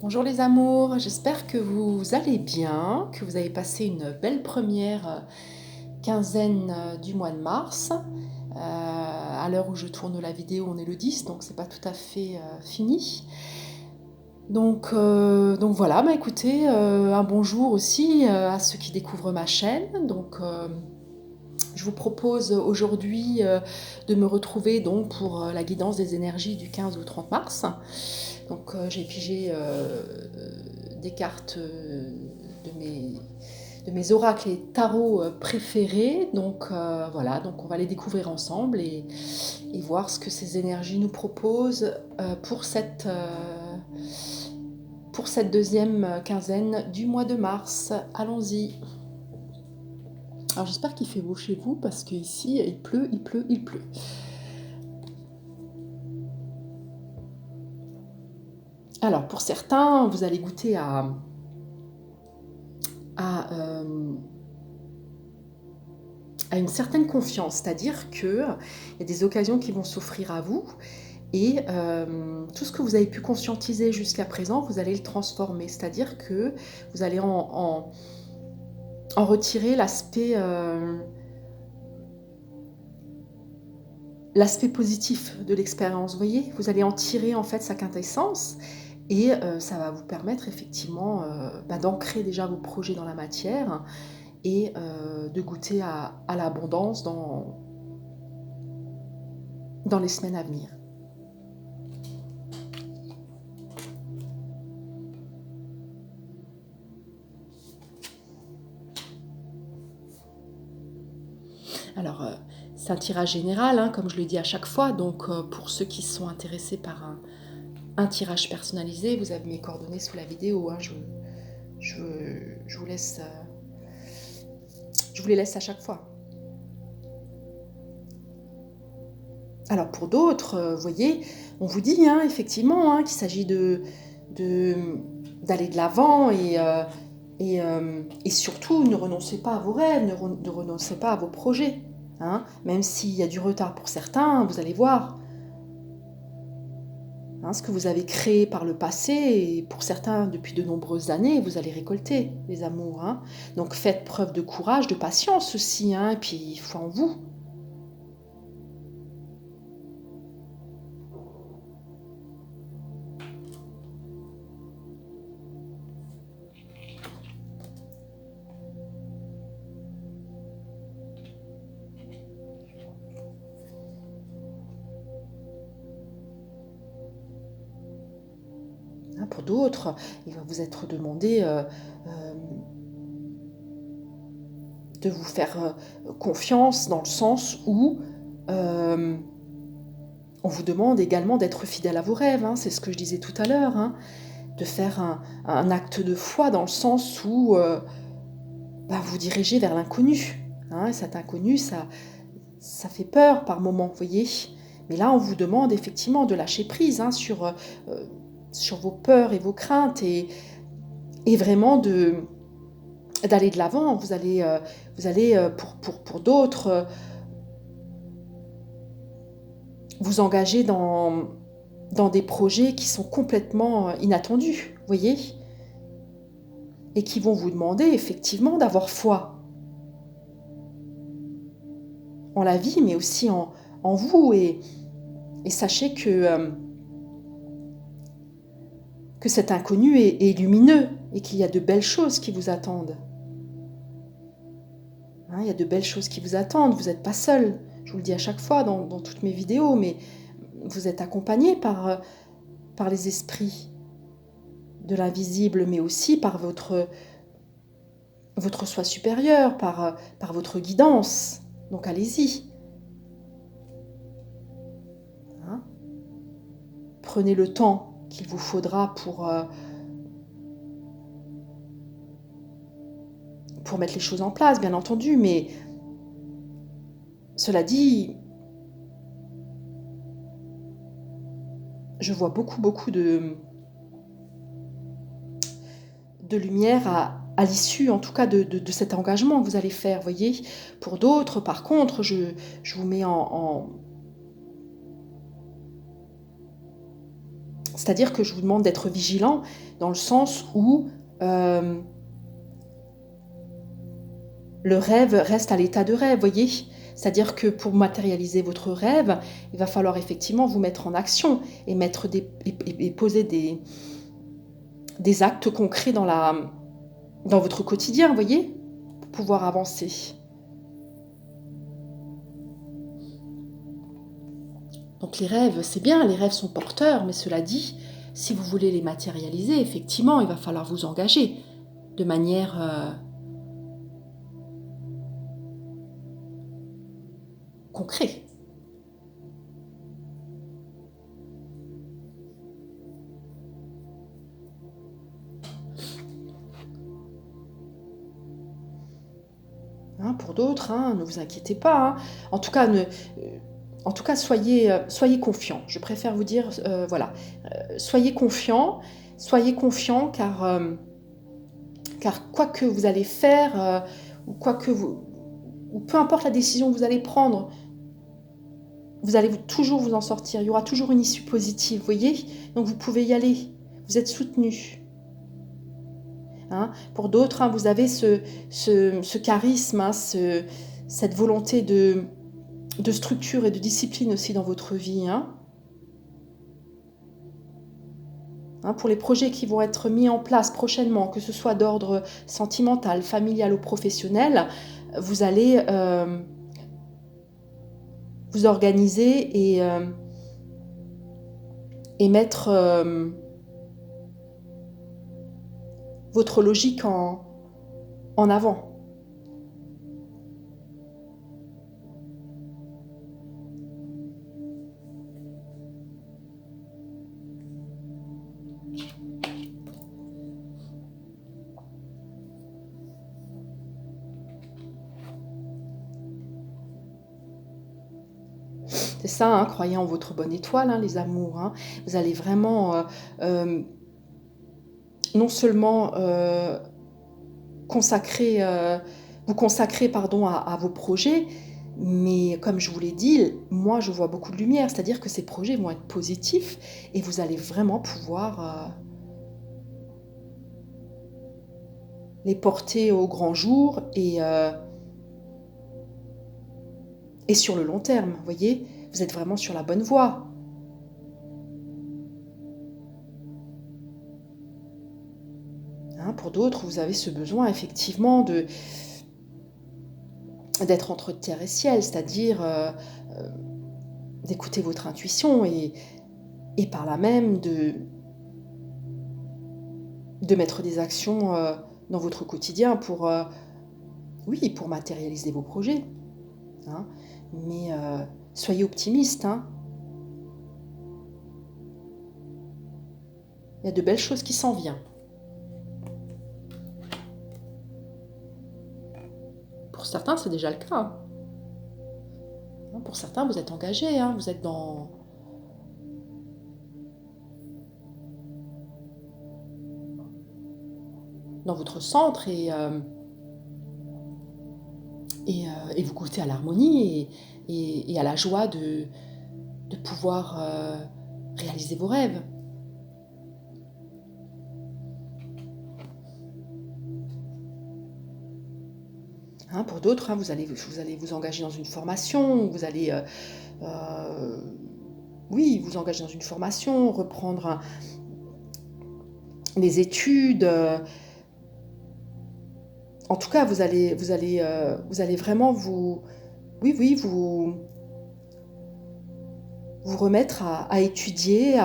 Bonjour les amours, j'espère que vous allez bien, que vous avez passé une belle première quinzaine du mois de mars. À l'heure où je tourne la vidéo, on est le 10, donc c'est pas tout à fait fini. Donc voilà, écoutez, un bonjour aussi à ceux qui découvrent ma chaîne. Je vous propose aujourd'hui de me retrouver donc pour la guidance des énergies du 15 au 30 mars. Donc j'ai pigé des cartes de mes oracles et tarots préférés. Donc voilà, donc on va les découvrir ensemble et voir ce que ces énergies nous proposent pour cette deuxième quinzaine du mois de mars. Allons-y. Alors j'espère qu'il fait beau chez vous parce qu'ici il pleut, il pleut, il pleut. Alors pour certains, vous allez goûter à une certaine confiance, c'est-à-dire qu'il y a des occasions qui vont s'offrir à vous et tout ce que vous avez pu conscientiser jusqu'à présent, vous allez le transformer, c'est-à-dire que vous allez en retirer l'aspect positif de l'expérience, vous voyez, vous allez en tirer en fait sa quintessence et ça va vous permettre effectivement d'ancrer déjà vos projets dans la matière et de goûter à l'abondance dans les semaines à venir. Alors, c'est un tirage général, hein, comme je le dis à chaque fois, donc pour ceux qui sont intéressés par un tirage personnalisé, vous avez mes coordonnées sous la vidéo, hein, je vous laisse, je vous les laisse à chaque fois. Alors pour d'autres, vous voyez, on vous dit hein, effectivement hein, qu'il s'agit d'aller de l'avant et surtout ne renoncez pas à vos rêves, ne renoncez pas à vos projets. Hein, même s'il y a du retard pour certains, vous allez voir hein, ce que vous avez créé par le passé, et pour certains depuis de nombreuses années, vous allez récolter les amours. Hein. Donc faites preuve de courage, de patience aussi, hein, et puis foi en vous. Hein, pour d'autres, il va vous être demandé de vous faire confiance dans le sens où on vous demande également d'être fidèle à vos rêves, hein, c'est ce que je disais tout à l'heure, hein, de faire un acte de foi dans le sens où vous dirigez vers l'inconnu. Hein, et cet inconnu, ça fait peur par moments, vous voyez. Mais là, on vous demande effectivement de lâcher prise hein, sur vos peurs et vos craintes et vraiment d'aller de l'avant. Vous allez pour d'autres, vous engager dans des projets qui sont complètement inattendus, vous voyez, et qui vont vous demander effectivement d'avoir foi en la vie, mais aussi en vous. Et sachez que cet inconnu est lumineux et qu'il y a de belles choses qui vous attendent. Hein, il y a de belles choses qui vous attendent, vous n'êtes pas seul. Je vous le dis à chaque fois dans toutes mes vidéos, mais vous êtes accompagné par les esprits de l'invisible, mais aussi par votre soi supérieur, par votre guidance. Donc allez-y. Hein, prenez le temps qu'il vous faudra pour mettre les choses en place, bien entendu, mais cela dit, je vois beaucoup de lumière à l'issue, en tout cas, de cet engagement que vous allez faire, voyez. Pour d'autres, par contre, je vous mets C'est-à-dire que je vous demande d'être vigilant dans le sens où le rêve reste à l'état de rêve, voyez? C'est-à-dire que pour matérialiser votre rêve, il va falloir effectivement vous mettre en action et mettre et poser des actes concrets dans votre quotidien, voyez? Pour pouvoir avancer. Donc les rêves, c'est bien, les rêves sont porteurs, mais cela dit, si vous voulez les matérialiser, effectivement, il va falloir vous engager de manière concrète. Hein, pour d'autres, hein, ne vous inquiétez pas. Hein. En tout cas, soyez confiants. Je préfère vous dire, voilà, soyez confiants, car quoi que vous allez faire, ou quoi que vous, ou peu importe la décision que vous allez prendre, vous allez toujours vous en sortir. Il y aura toujours une issue positive, vous voyez? Donc vous pouvez y aller. Vous êtes soutenus. Hein. Pour d'autres, hein, vous avez ce charisme, hein, cette volonté de structure et de discipline aussi dans votre vie. Hein. Hein, pour les projets qui vont être mis en place prochainement, que ce soit d'ordre sentimental, familial ou professionnel, vous allez vous organiser et mettre votre logique en avant. C'est ça, hein, croyez en votre bonne étoile, hein, les amours. Hein. Vous allez vraiment non seulement vous consacrer pardon, à vos projets, mais comme je vous l'ai dit, moi je vois beaucoup de lumière, c'est-à-dire que ces projets vont être positifs et vous allez vraiment pouvoir les porter au grand jour et sur le long terme, vous voyez, vous êtes vraiment sur la bonne voie. Hein, pour d'autres, vous avez ce besoin effectivement d'être entre terre et ciel, c'est-à-dire d'écouter votre intuition et par là même de mettre des actions dans votre quotidien pour, oui, pour matérialiser vos projets. Hein. Mais soyez optimistes. Hein. Il y a de belles choses qui s'en viennent. Pour certains, c'est déjà le cas. Hein. Pour certains, vous êtes engagés, hein, vous êtes dans votre centre et vous goûtez à l'harmonie et à la joie de pouvoir réaliser vos rêves. Hein, pour d'autres, hein, vous allez vous engager dans une formation, vous allez oui, vous engager dans une formation, reprendre les études. En tout cas, vous allez vraiment vous remettre à étudier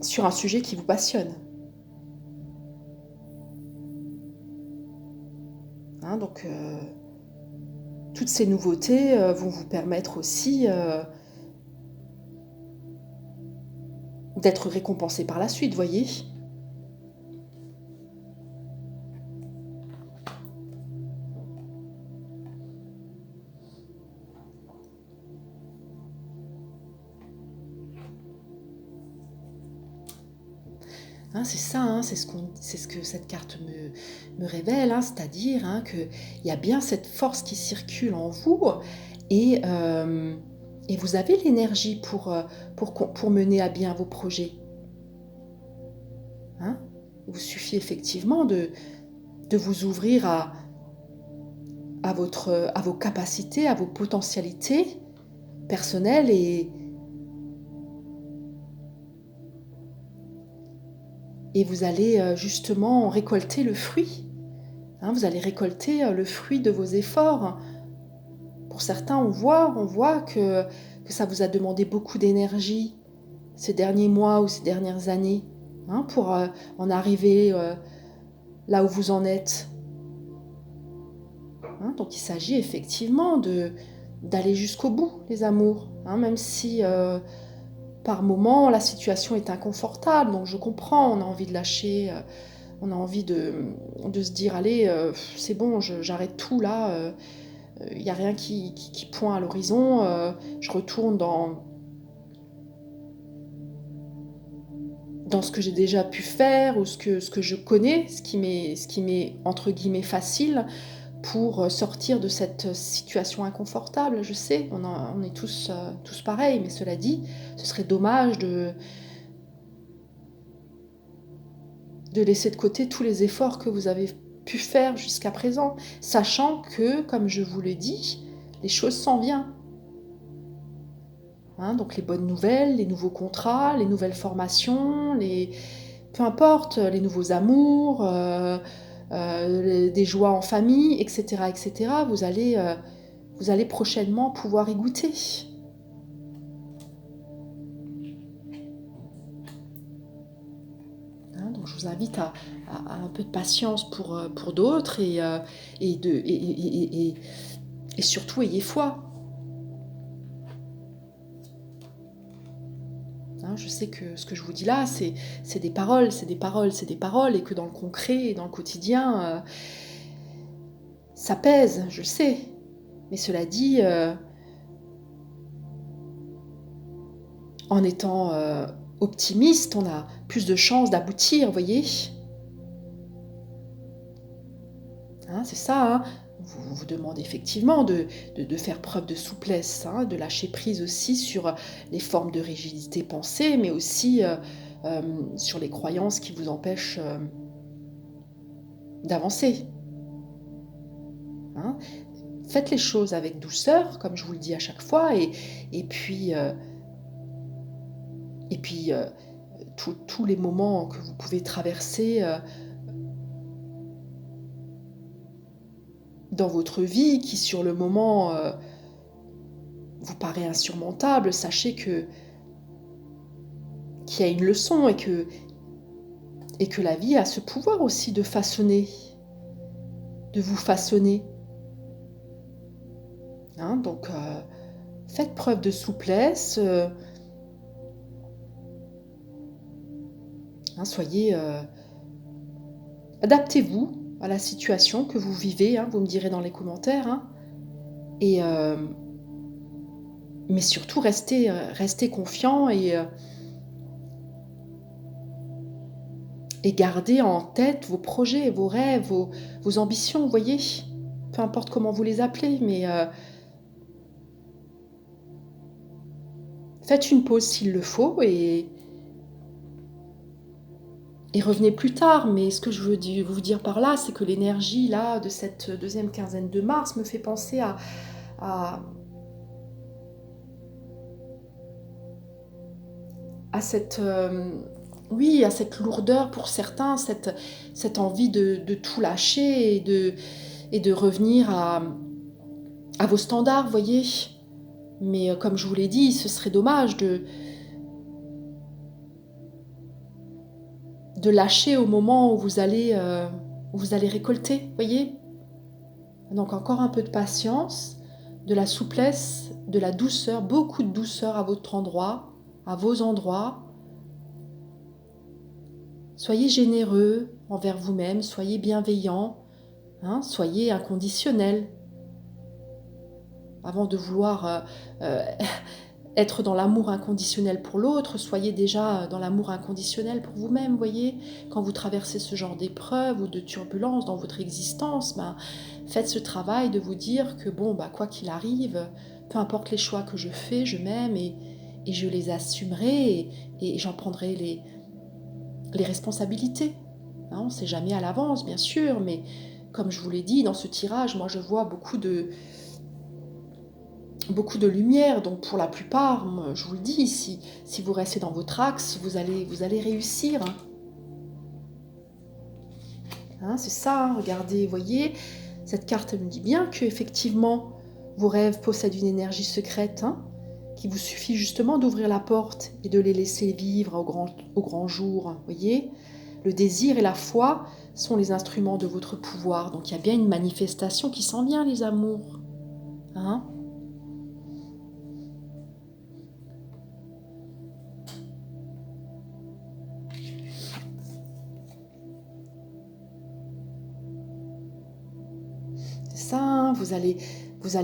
sur un sujet qui vous passionne. Hein, donc, toutes ces nouveautés vont vous permettre aussi d'être récompensé par la suite, voyez. Hein, c'est ça, hein, c'est ce que cette carte me révèle, hein, c'est-à-dire qu'il y a bien cette force qui circule en vous et Et vous avez l'énergie pour mener à bien vos projets. Hein? Il vous suffit effectivement de vous ouvrir à vos capacités, à vos potentialités personnelles et vous allez justement récolter le fruit. Hein, vous allez récolter le fruit de vos efforts. Pour certains, on voit que ça vous a demandé beaucoup d'énergie ces derniers mois ou ces dernières années, hein, pour en arriver là où vous en êtes. Hein, donc il s'agit effectivement d'aller jusqu'au bout, les amours, hein, même si par moments la situation est inconfortable. Donc je comprends, on a envie de lâcher, on a envie de se dire allez, c'est bon, j'arrête tout là, il n'y a rien qui pointe à l'horizon, je retourne dans ce que j'ai déjà pu faire ou ce que je connais, ce qui m'est entre guillemets facile, pour sortir de cette situation inconfortable. Je sais, on est tous pareils, mais cela dit, ce serait dommage de laisser de côté tous les efforts que vous avez pu faire jusqu'à présent, sachant que, comme je vous le dis, les choses s'en viennent. Hein, donc les bonnes nouvelles, les nouveaux contrats, les nouvelles formations, peu importe, les nouveaux amours, des joies en famille, etc., etc. Vous allez prochainement pouvoir y goûter. Hein, donc je vous invite à un peu de patience pour d'autres et surtout ayez foi. Hein, je sais que ce que je vous dis là, c'est des paroles, c'est des paroles, c'est des paroles, et que dans le concret et dans le quotidien, ça pèse, je sais. Mais cela dit, en étant optimiste, on a plus de chances d'aboutir, vous voyez. Hein, c'est ça, hein. Vous demandez effectivement de faire preuve de souplesse, hein, de lâcher prise aussi sur les formes de rigidité pensée, mais aussi sur les croyances qui vous empêchent d'avancer. Hein. Faites les choses avec douceur, comme je vous le dis à chaque fois, et puis tous les moments que vous pouvez traverser dans votre vie, qui sur le moment vous paraît insurmontable, sachez qu'il y a une leçon et que la vie a ce pouvoir aussi de vous façonner. Hein, donc faites preuve de souplesse, hein, adaptez-vous à la situation que vous vivez, hein, vous me direz dans les commentaires, hein, mais surtout restez confiant et gardez en tête vos projets, vos rêves, vos ambitions, vous voyez, peu importe comment vous les appelez, mais faites une pause s'il le faut et revenez plus tard. Mais ce que je veux vous dire par là, c'est que l'énergie là de cette deuxième quinzaine de mars me fait penser à cette à cette lourdeur pour certains, cette envie de tout lâcher et de revenir à vos standards, vous voyez. Mais comme je vous l'ai dit, ce serait dommage de lâcher au moment où vous allez récolter, vous voyez. Donc encore un peu de patience, de la souplesse, de la douceur, beaucoup de douceur à votre endroit, à vos endroits. Soyez généreux envers vous-même, soyez bienveillant, hein, soyez inconditionnel. Avant de vouloir être dans l'amour inconditionnel pour l'autre, soyez déjà dans l'amour inconditionnel pour vous-même, voyez. Quand vous traversez ce genre d'épreuves ou de turbulences dans votre existence, faites ce travail de vous dire que bon, quoi qu'il arrive, peu importe les choix que je fais, je m'aime et je les assumerai et j'en prendrai les responsabilités. Hein, on ne sait jamais à l'avance, bien sûr, mais comme je vous l'ai dit, dans ce tirage, moi je vois beaucoup de lumière, donc pour la plupart, moi, je vous le dis, si vous restez dans votre axe, vous allez réussir. Hein, c'est ça, hein, regardez, voyez, cette carte me dit bien que effectivement vos rêves possèdent une énergie secrète, hein, qu'il vous suffit justement d'ouvrir la porte et de les laisser vivre au grand jour. Voyez, le désir et la foi sont les instruments de votre pouvoir, donc il y a bien une manifestation qui s'en vient, les amours. Hein. C'est ça, hein, vous allez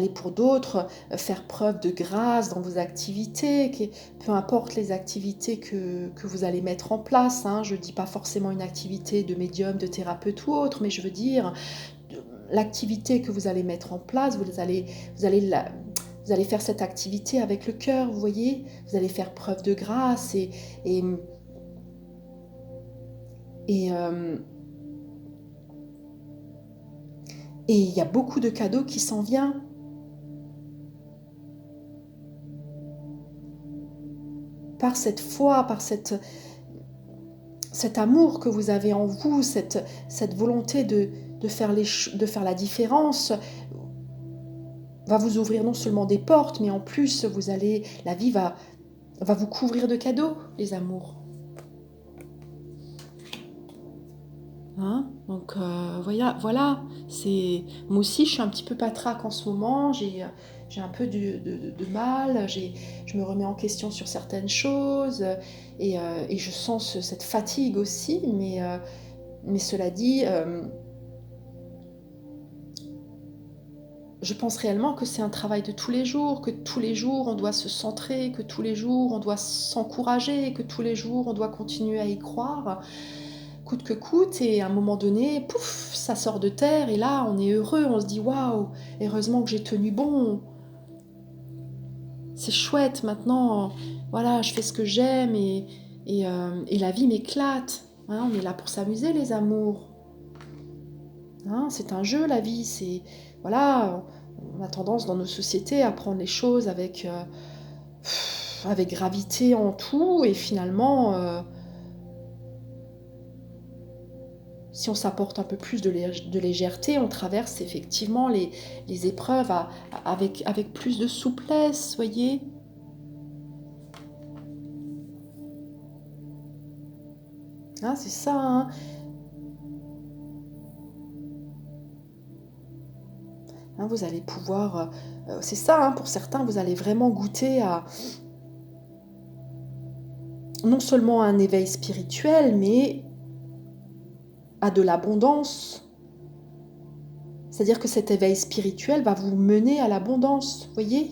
pour d'autres faire preuve de grâce dans vos activités, peu importe les activités que vous allez mettre en place. Hein, je ne dis pas forcément une activité de médium, de thérapeute ou autre, mais je veux dire l'activité que vous allez mettre en place, vous allez faire cette activité avec le cœur, vous voyez, vous allez faire preuve de grâce et, euh, et il y a beaucoup de cadeaux qui s'en viennent. Par cette foi, par cet amour que vous avez en vous, cette volonté de faire la différence, va vous ouvrir non seulement des portes, mais en plus, la vie va vous couvrir de cadeaux, les amours. Hein, donc voilà, moi aussi je suis un petit peu patraque en ce moment, j'ai un peu de mal, je me remets en question sur certaines choses et je sens cette fatigue aussi, mais cela dit, je pense réellement que c'est un travail de tous les jours, que tous les jours on doit se centrer, que tous les jours on doit s'encourager, que tous les jours on doit continuer à y croire coûte que coûte, et à un moment donné, pouf, ça sort de terre, et là, on est heureux, on se dit, waouh, heureusement que j'ai tenu bon, c'est chouette, maintenant, voilà, je fais ce que j'aime, et la vie m'éclate, hein, on est là pour s'amuser, les amours, hein, c'est un jeu, la vie, voilà, on a tendance dans nos sociétés à prendre les choses avec gravité en tout, et finalement... si on s'apporte un peu plus de légèreté, on traverse effectivement les épreuves avec plus de souplesse, voyez. Ah, c'est ça, hein. Hein, vous allez pouvoir... c'est ça, hein, pour certains, vous allez vraiment goûter à non seulement à un éveil spirituel, mais à de l'abondance. C'est-à-dire que cet éveil spirituel va vous mener à l'abondance, voyez.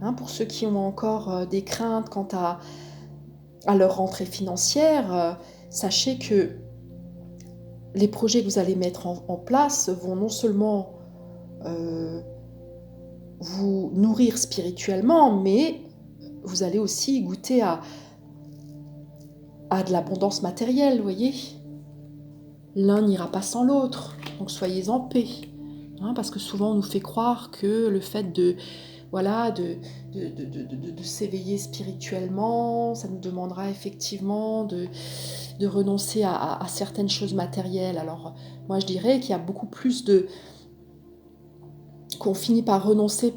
Hein, pour ceux qui ont encore des craintes quant à leur rentrée financière, sachez que les projets que vous allez mettre en place vont non seulement vous nourrir spirituellement, mais vous allez aussi goûter à de l'abondance matérielle, vous voyez. L'un n'ira pas sans l'autre, donc soyez en paix. Hein, parce que souvent on nous fait croire que le fait de s'éveiller spirituellement, ça nous demandera effectivement de renoncer à certaines choses matérielles. Alors moi je dirais qu'il y a beaucoup plus qu'on finit par renoncer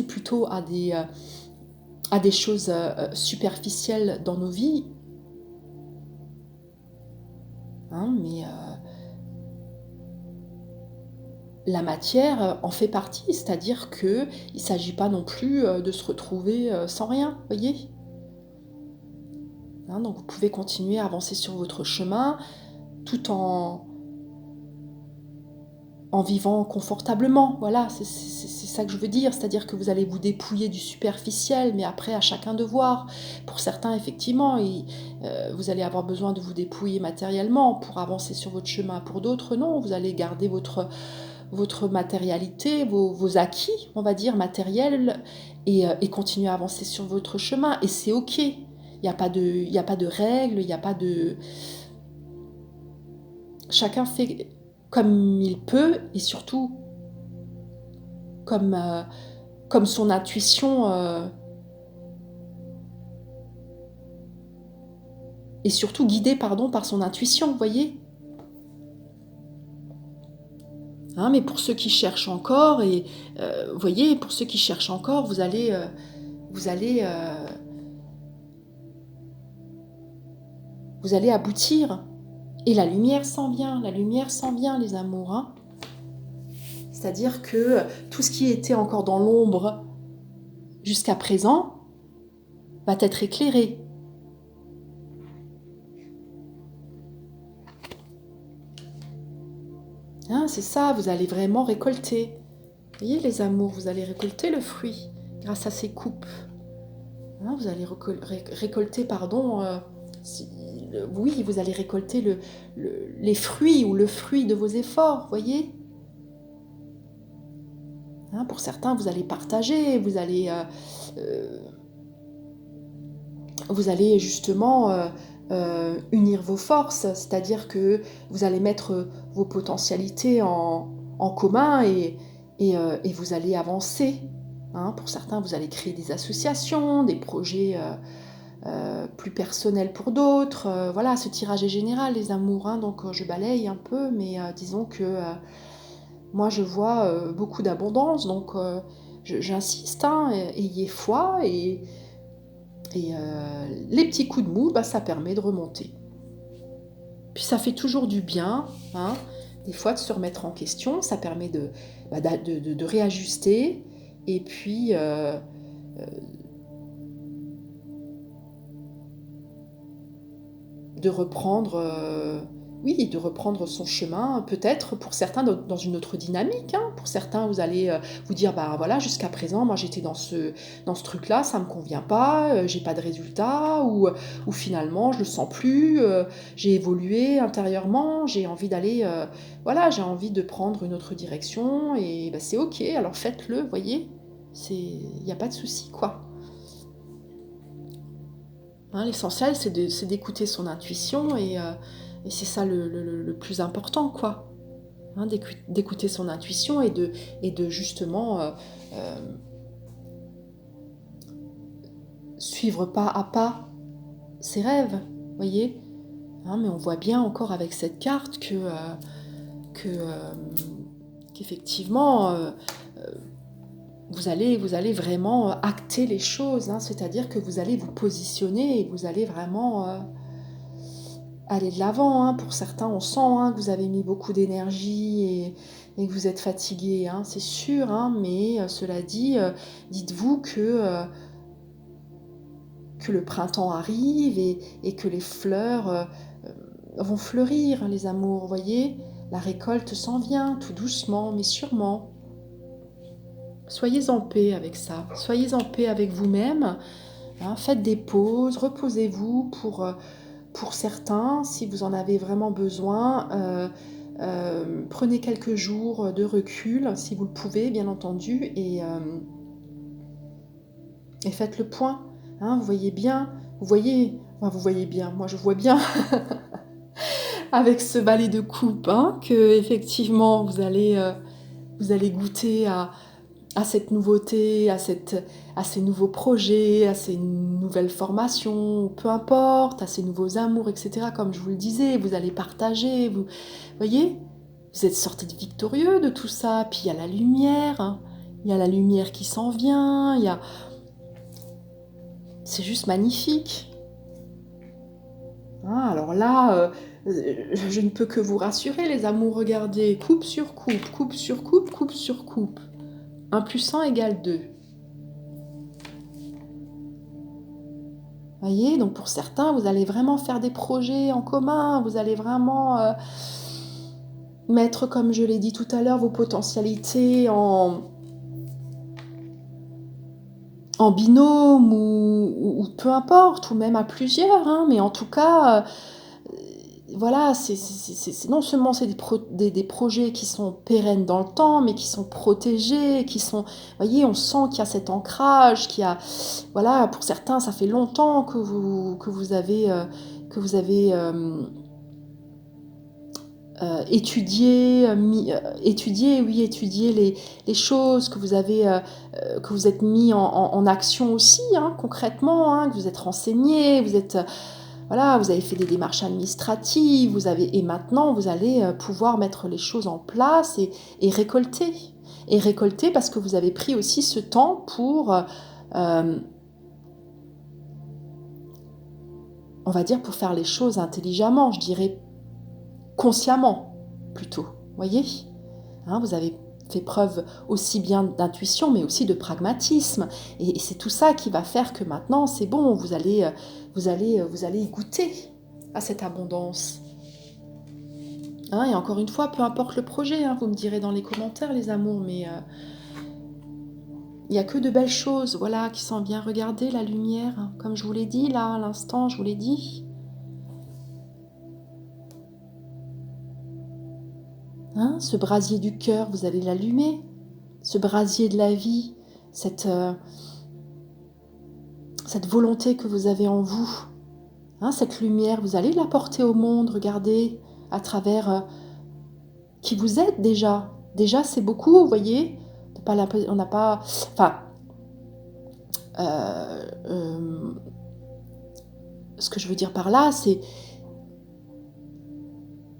plutôt à des choses superficielles dans nos vies. Hein, mais la matière en fait partie, c'est-à-dire qu'il ne s'agit pas non plus de se retrouver sans rien, voyez. Hein, donc vous pouvez continuer à avancer sur votre chemin tout en vivant confortablement, voilà, c'est ça que je veux dire, c'est-à-dire que vous allez vous dépouiller du superficiel, mais après à chacun de voir. Pour certains, effectivement, vous allez avoir besoin de vous dépouiller matériellement pour avancer sur votre chemin. Pour d'autres, non, vous allez garder votre votre matérialité, vos acquis, on va dire, matériels, et continuer à avancer sur votre chemin. Et c'est OK. Il n'y a pas de règles, il n'y a pas de... Chacun fait comme il peut, et surtout comme, comme son intuition... et surtout guidé, pardon, par son intuition, vous voyez. Hein, mais pour ceux qui cherchent encore, et vous voyez, pour ceux qui cherchent encore, vous allez, vous allez aboutir. Et la lumière s'en vient, les amours. Hein. C'est-à-dire que tout ce qui était encore dans l'ombre jusqu'à présent va être éclairé. Hein, c'est ça, vous allez vraiment récolter. Vous voyez les amours, vous allez récolter le fruit grâce à ces coupes. Hein, vous allez récolter, pardon, oui, vous allez récolter les fruits ou le fruit de vos efforts, voyez. Hein, pour certains, vous allez partager, vous allez justement unir vos forces, c'est-à-dire que vous allez mettre vos potentialités en commun, et vous allez avancer. Hein, pour certains, vous allez créer des associations, des projets plus personnels pour d'autres. Voilà, ce tirage est général, les amours, hein, donc je balaye un peu, mais disons que moi je vois beaucoup d'abondance, donc j'insiste, hein, ayez foi, et les petits coups de mou, ça permet de remonter. Puis ça fait toujours du bien, hein, des fois de se remettre en question, ça permet de réajuster, et puis de reprendre, oui, de reprendre son chemin, peut-être pour certains dans une autre dynamique. Hein. Pour certains, vous allez vous dire, voilà, jusqu'à présent, moi j'étais dans ce truc-là, ça me convient pas, j'ai pas de résultat, ou finalement je le sens plus, j'ai évolué intérieurement, j'ai envie d'aller, voilà, j'ai envie de prendre une autre direction, et c'est OK, alors faites-le, voyez, il n'y a pas de souci, quoi. Hein, l'essentiel, c'est d'écouter son intuition, et c'est ça le plus important, quoi. Hein, d'écouter son intuition, et de justement suivre pas à pas ses rêves, voyez. Hein, mais on voit bien encore avec cette carte qu'effectivement vous allez vraiment acter les choses, hein, c'est-à-dire que vous allez vous positionner, et vous allez vraiment aller de l'avant. Hein. Pour certains, on sent, hein, que vous avez mis beaucoup d'énergie, et que vous êtes fatigué, hein, c'est sûr, hein, mais cela dit, dites-vous que le printemps arrive, et que les fleurs vont fleurir, hein, les amours, vous voyez. La récolte s'en vient, tout doucement, mais sûrement. Soyez en paix avec ça, soyez en paix avec vous-même, hein, faites des pauses, reposez-vous pour certains, si vous en avez vraiment besoin, prenez quelques jours de recul, si vous le pouvez, bien entendu, et faites le point. Hein, vous voyez bien, moi je vois bien avec ce balai de coupe, hein, que effectivement vous allez goûter à cette nouveauté, à ces nouveaux projets, à ces nouvelles formations, peu importe, à ces nouveaux amours, etc. Comme je vous le disais, vous allez partager, vous voyez, vous êtes sortis de victorieux de tout ça. Puis il y a la lumière, hein. Il y a la lumière qui s'en vient, c'est juste magnifique. Hein, alors là, je ne peux que vous rassurer, les amours, regardez, coupe sur coupe, coupe sur coupe, coupe sur coupe. 1 + 1 = 2. Voyez, donc pour certains, vous allez vraiment faire des projets en commun, vous allez vraiment mettre, comme je l'ai dit tout à l'heure, vos potentialités en binôme, ou peu importe, ou même à plusieurs, hein, mais en tout cas, voilà, non seulement c'est des projets qui sont pérennes dans le temps, mais qui sont protégés, qui sont, vous voyez, on sent qu'il y a cet ancrage, qu'il y a, voilà, pour certains, ça fait longtemps que vous avez étudié les choses, que vous êtes mis en action aussi, hein, concrètement, hein, que vous êtes renseigné, voilà, vous avez fait des démarches administratives, et maintenant vous allez pouvoir mettre les choses en place et récolter. Et récolter parce que vous avez pris aussi ce temps pour, on va dire, pour faire les choses intelligemment, je dirais consciemment plutôt. Voyez, hein, vous avez fait preuve aussi bien d'intuition, mais aussi de pragmatisme. Et c'est tout ça qui va faire que maintenant, c'est bon, vous allez y goûter à cette abondance. Hein, et encore une fois, peu importe le projet, hein, vous me direz dans les commentaires, les amours, mais il n'y a que de belles choses, voilà, qui sont bien. Regardez la lumière, hein, comme je vous l'ai dit, là, à l'instant, je vous l'ai dit. Hein, ce brasier du cœur, vous allez l'allumer. Ce brasier de la vie, cette volonté que vous avez en vous, hein, cette lumière, vous allez la porter au monde, regardez, à travers qui vous êtes déjà. Déjà, c'est beaucoup, vous voyez. On n'a pas... Enfin, ce que je veux dire par là, c'est...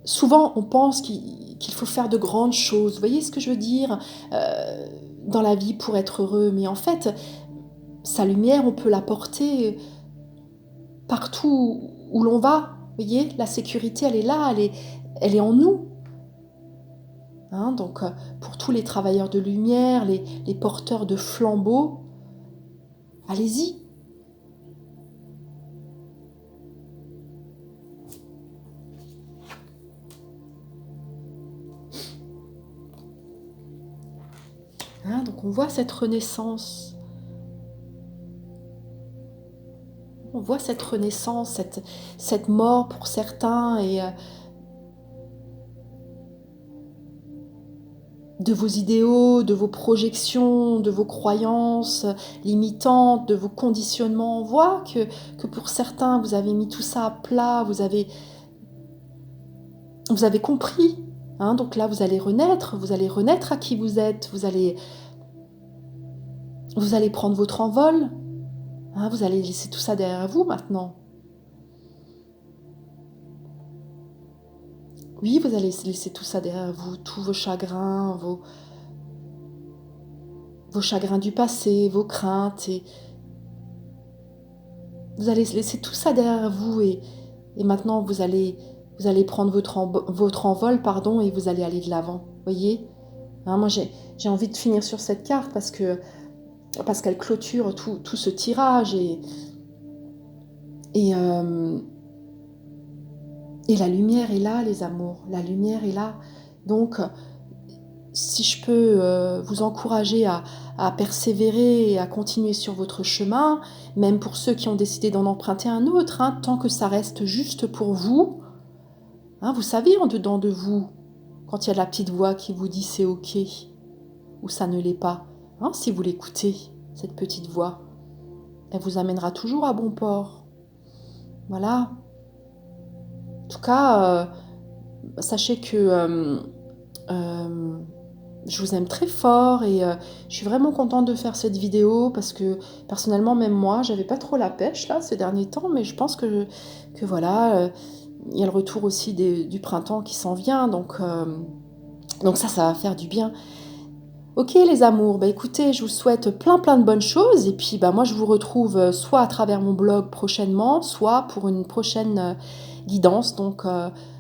Souvent, on pense qu'il faut faire de grandes choses. Vous voyez ce que je veux dire dans la vie pour être heureux. Mais en fait, sa lumière, on peut la porter partout où l'on va. Vous voyez, la sécurité, elle est là, elle est en nous. Hein, donc, pour tous les travailleurs de lumière, les porteurs de flambeaux, allez-y. Hein, donc, on voit cette renaissance. On voit cette renaissance, cette mort pour certains et de vos idéaux, de vos projections, de vos croyances limitantes, de vos conditionnements. On voit que pour certains, vous avez mis tout ça à plat, vous avez compris. Hein, donc là, vous allez renaître à qui vous êtes, vous allez prendre votre envol. Hein, vous allez laisser tout ça derrière vous maintenant. Oui, vous allez laisser tout ça derrière vous, tous vos chagrins, vos chagrins du passé, vos craintes. Et vous allez laisser tout ça derrière vous et maintenant vous allez prendre votre envol, pardon, et vous allez aller de l'avant. Voyez, hein, moi j'ai envie de finir sur cette carte parce qu'elle clôture tout ce tirage et la lumière est là, les amours. La lumière est là. Donc, si je peux vous encourager à persévérer et à continuer sur votre chemin, même pour ceux qui ont décidé d'en emprunter un autre, hein, tant que ça reste juste pour vous, hein, vous savez en dedans de vous, quand il y a la petite voix qui vous dit c'est ok, ou ça ne l'est pas, hein, si vous l'écoutez, cette petite voix, elle vous amènera toujours à bon port. Voilà. En tout cas, sachez que je vous aime très fort et je suis vraiment contente de faire cette vidéo parce que personnellement, même moi, j'avais pas trop la pêche là ces derniers temps, mais je pense que voilà, il y a le retour aussi du printemps qui s'en vient, donc ça va faire du bien. Ok les amours, bah écoutez, je vous souhaite plein de bonnes choses et puis bah moi je vous retrouve soit à travers mon blog prochainement, soit pour une prochaine guidance. Donc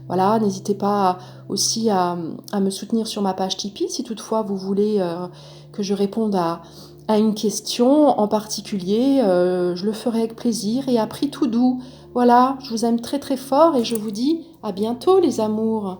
voilà, n'hésitez pas aussi à me soutenir sur ma page Tipeee si toutefois vous voulez que je réponde à une question en particulier. Je le ferai avec plaisir et à prix tout doux. Voilà, je vous aime très fort et je vous dis à bientôt les amours.